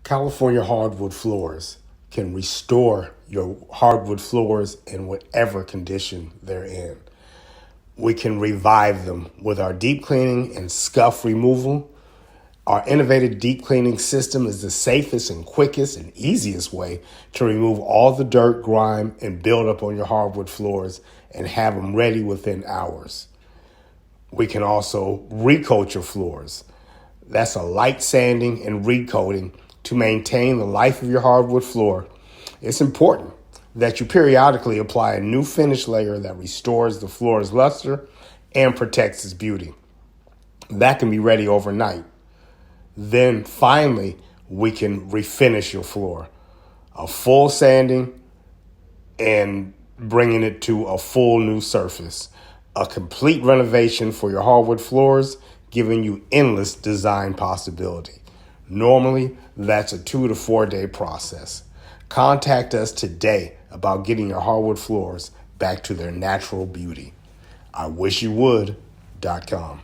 California hardwood floors can restore your hardwood floors in whatever condition they're in. We can revive them with our deep cleaning and scuff removal. Our innovative deep cleaning system is the safest and quickest and easiest way to remove all the dirt, grime, and buildup on your hardwood floors and have them ready within hours. We can also recoat your floors. That's a light sanding and recoating to maintain the life of your hardwood floor. It's important that you periodically apply a new finish layer that restores the floor's luster and protects its beauty. That can be ready overnight. Then finally, we can refinish your floor. A full sanding and bringing it to a full new surface. A complete renovation for your hardwood floors, giving you endless design possibility. Normally, that's a 2 to 4 day process. Contact us today about getting your hardwood floors back to their natural beauty. I wish you would.com.